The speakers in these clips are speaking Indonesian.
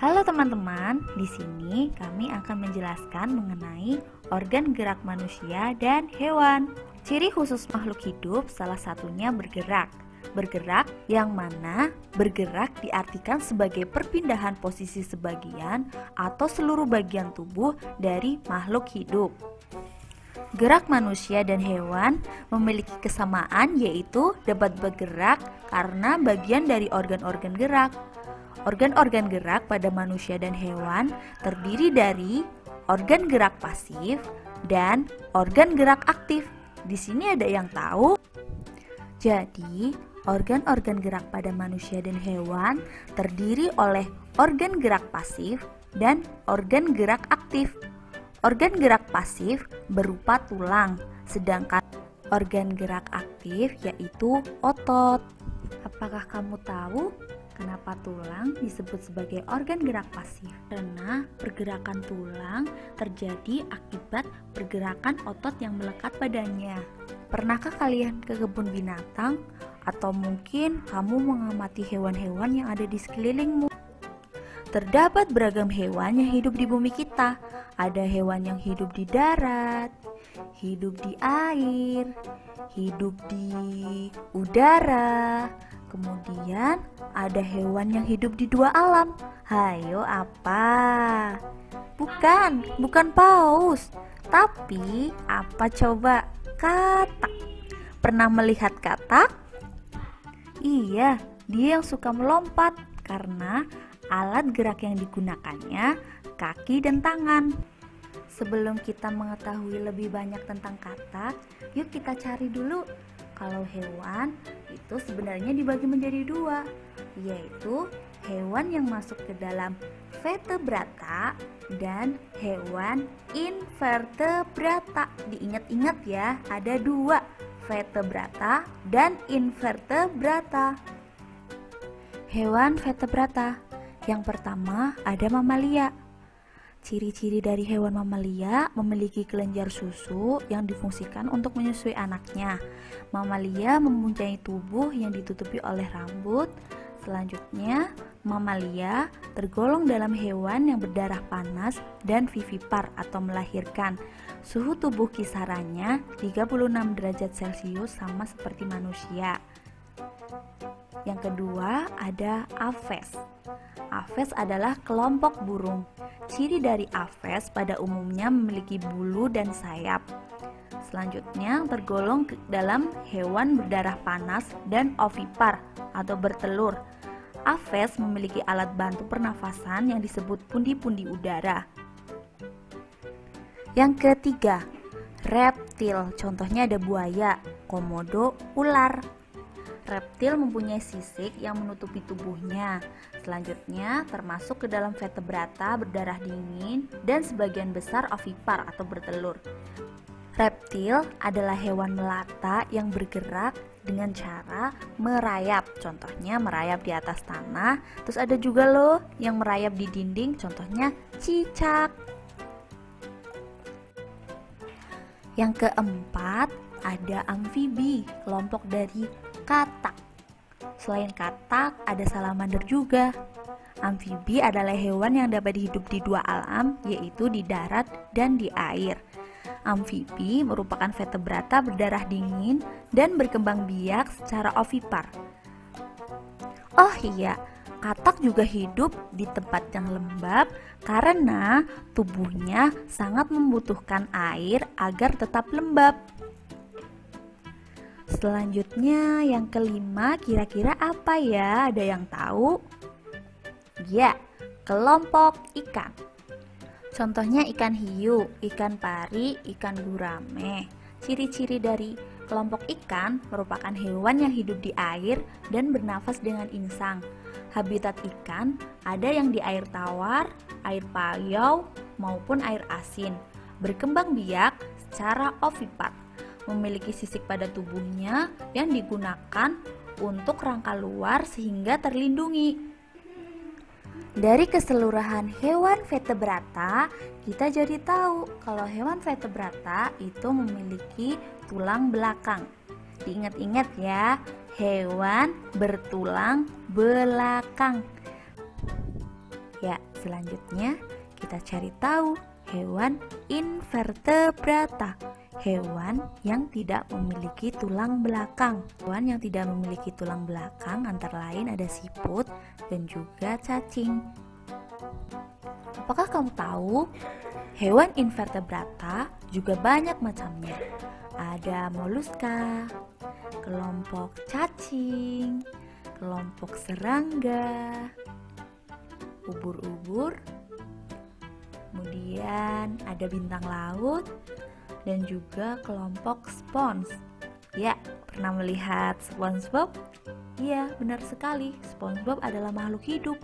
Halo teman-teman, di sini kami akan menjelaskan mengenai organ gerak manusia dan hewan. Ciri khusus makhluk hidup salah satunya bergerak. Bergerak yang mana bergerak diartikan sebagai perpindahan posisi sebagian atau seluruh bagian tubuh dari makhluk hidup. Gerak manusia dan hewan memiliki kesamaan, yaitu dapat bergerak karena bagian dari organ-organ gerak. Organ-organ gerak pada manusia dan hewan terdiri dari organ gerak pasif dan organ gerak aktif. Di sini ada yang tahu? Jadi, organ-organ gerak pada manusia dan hewan terdiri oleh organ gerak pasif dan organ gerak aktif. Organ gerak pasif berupa tulang, sedangkan organ gerak aktif yaitu otot. Apakah kamu tahu kenapa tulang disebut sebagai organ gerak pasif? Karena pergerakan tulang terjadi akibat pergerakan otot yang melekat padanya. Pernahkah kalian ke kebun binatang? Atau mungkin kamu mengamati hewan-hewan yang ada di sekelilingmu? Terdapat beragam hewan yang hidup di bumi kita. Ada hewan yang hidup di darat, hidup di air, hidup di udara. Kemudian ada hewan yang hidup di dua alam. Hayo apa? Bukan paus. Tapi apa coba? Katak. Pernah melihat katak? Iya, dia yang suka melompat karena alat gerak yang digunakannya kaki dan tangan. Sebelum kita mengetahui lebih banyak tentang katak, yuk kita cari dulu kalau hewan itu sebenarnya dibagi menjadi dua, yaitu hewan yang masuk ke dalam vertebrata dan hewan invertebrata. Diingat-ingat ya, ada dua, vertebrata dan invertebrata. Hewan vertebrata. Yang pertama ada mamalia. Ciri-ciri dari hewan mamalia memiliki kelenjar susu yang difungsikan untuk menyusui anaknya. Mamalia mempunyai tubuh yang ditutupi oleh rambut. Selanjutnya, mamalia tergolong dalam hewan yang berdarah panas dan vivipar atau melahirkan. Suhu tubuh kisarannya 36 derajat Celcius, sama seperti manusia. Yang kedua ada Aves. Aves adalah kelompok burung. Ciri dari Aves pada umumnya memiliki bulu dan sayap. Selanjutnya tergolong dalam hewan berdarah panas dan ovipar atau bertelur. Aves memiliki alat bantu pernafasan yang disebut pundi-pundi udara. Yang ketiga, reptil. Contohnya ada buaya, komodo, ular. Reptil mempunyai sisik yang menutupi tubuhnya. Selanjutnya termasuk ke dalam vertebrata berdarah dingin dan sebagian besar ovipar atau bertelur. Reptil adalah hewan melata yang bergerak dengan cara merayap. Contohnya merayap di atas tanah. Terus ada juga loh yang merayap di dinding. Contohnya cicak. Yang keempat ada amfibi, kelompok dari katak. Selain katak, ada salamander juga. Amfibi adalah hewan yang dapat hidup di dua alam, yaitu di darat dan di air. Amfibi merupakan vertebrata berdarah dingin dan berkembang biak secara ovipar. Oh iya, katak juga hidup di tempat yang lembab karena tubuhnya sangat membutuhkan air agar tetap lembab. Selanjutnya yang kelima, kira-kira apa ya? Ada yang tahu? Ya, kelompok ikan. Contohnya ikan hiu, ikan pari, ikan gurame. Ciri-ciri dari kelompok ikan merupakan hewan yang hidup di air dan bernafas dengan insang. Habitat ikan ada yang di air tawar, air payau, maupun air asin. Berkembang biak secara ovipar. Memiliki sisik pada tubuhnya yang digunakan untuk rangka luar sehingga terlindungi. Dari keseluruhan hewan vertebrata, kita jadi tahu kalau hewan vertebrata itu memiliki tulang belakang. Diingat-ingat ya, hewan bertulang belakang. Ya, selanjutnya kita cari tahu hewan invertebrata. Hewan yang tidak memiliki tulang belakang. Hewan yang tidak memiliki tulang belakang antara lain ada siput dan juga cacing. Apakah kamu tahu hewan invertebrata juga banyak macamnya? Ada moluska, kelompok cacing, kelompok serangga, ubur-ubur, kemudian ada bintang laut, dan juga kelompok spons. Ya, pernah melihat SpongeBob? Iya, benar sekali. SpongeBob adalah makhluk hidup.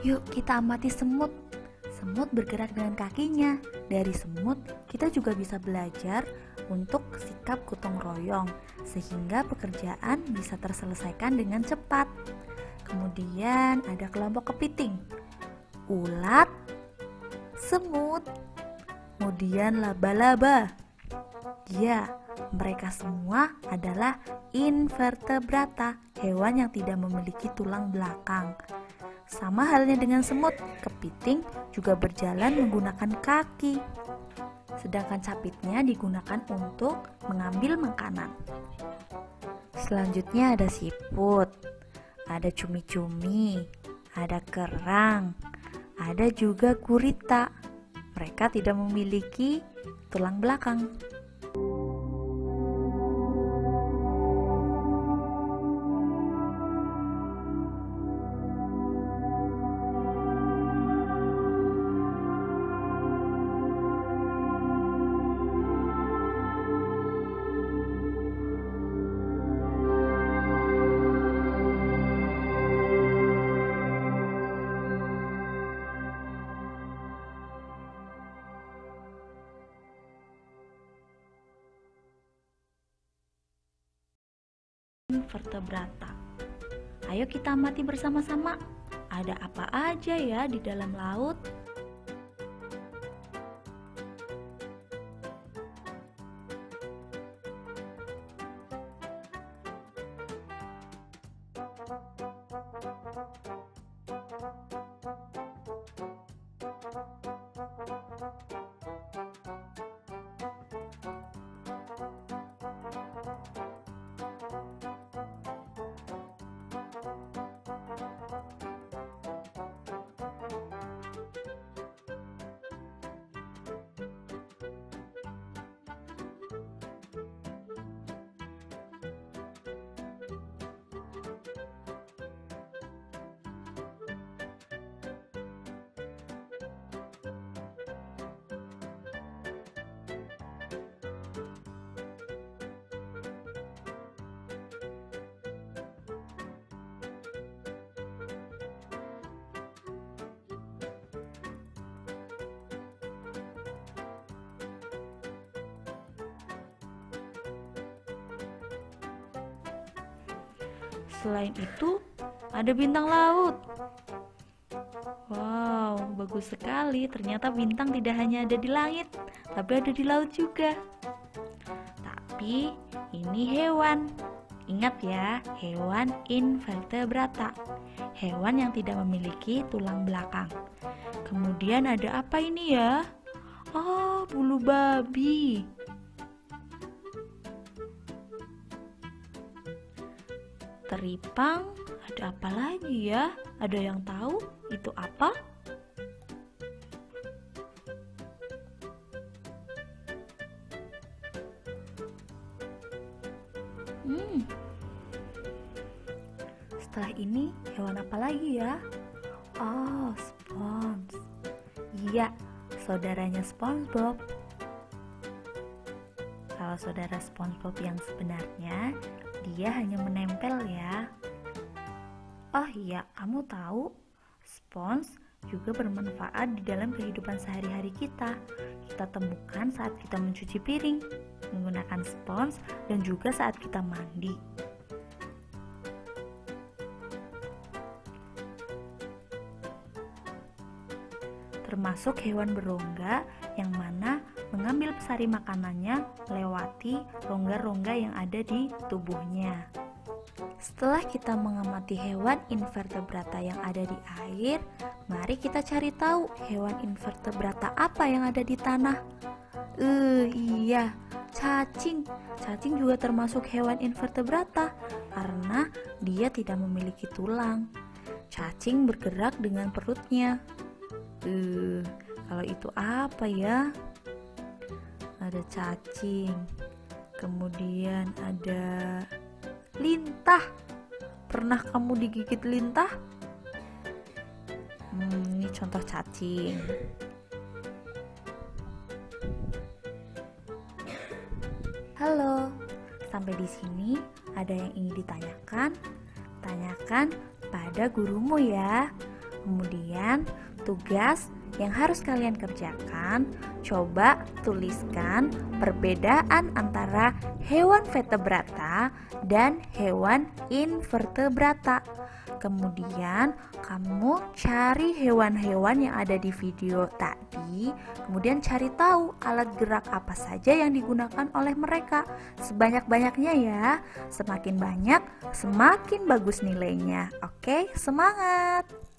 Yuk, kita amati semut. Semut bergerak dengan kakinya. Dari semut, kita juga bisa belajar untuk sikap gotong royong, sehingga pekerjaan bisa terselesaikan dengan cepat. Kemudian ada kelompok kepiting. Ulat, semut, kemudian laba-laba. Ya, mereka semua adalah invertebrata, hewan yang tidak memiliki tulang belakang. Sama halnya dengan semut, kepiting juga berjalan menggunakan kaki. Sedangkan capitnya digunakan untuk mengambil makanan. Selanjutnya ada siput, ada cumi-cumi, ada kerang, ada juga gurita. Mereka tidak memiliki tulang belakang. Vertebrata. Ayo kita amati bersama-sama. Ada apa aja ya di dalam laut? Selain itu, ada bintang laut. Wow, bagus sekali. Ternyata bintang tidak hanya ada di langit, tapi ada di laut juga. Tapi ini hewan. Ingat ya, hewan invertebrata. Hewan yang tidak memiliki tulang belakang. Kemudian ada apa ini ya? Oh, bulu babi. Teripang, ada apa lagi ya? Ada yang tahu itu apa? Setelah ini hewan apa lagi ya? Oh, spons. Iya, saudaranya SpongeBob. Kalau saudara SpongeBob yang sebenarnya, dia hanya menempel ya. Oh iya, kamu tahu spons juga bermanfaat di dalam kehidupan sehari-hari kita. Kita temukan saat kita mencuci piring menggunakan spons dan juga saat kita mandi. Termasuk hewan berongga yang mana mengambil sari makanannya melewati rongga-rongga yang ada di tubuhnya. Setelah kita mengamati hewan invertebrata yang ada di air, mari kita cari tahu hewan invertebrata apa yang ada di tanah. Iya, cacing. Cacing juga termasuk hewan invertebrata karena dia tidak memiliki tulang. Cacing bergerak dengan perutnya. Kalau itu apa ya? Ada cacing. Kemudian ada lintah. Pernah kamu digigit lintah? Ini contoh cacing. Halo, sampai di sini ada yang ingin ditanyakan? Tanyakan pada gurumu ya. Kemudian tugas yang harus kalian kerjakan, coba tuliskan perbedaan antara hewan vertebrata dan hewan invertebrata. Kemudian kamu cari hewan-hewan yang ada di video tadi, kemudian cari tahu alat gerak apa saja yang digunakan oleh mereka. Sebanyak-banyaknya ya, semakin banyak semakin bagus nilainya. Oke, semangat!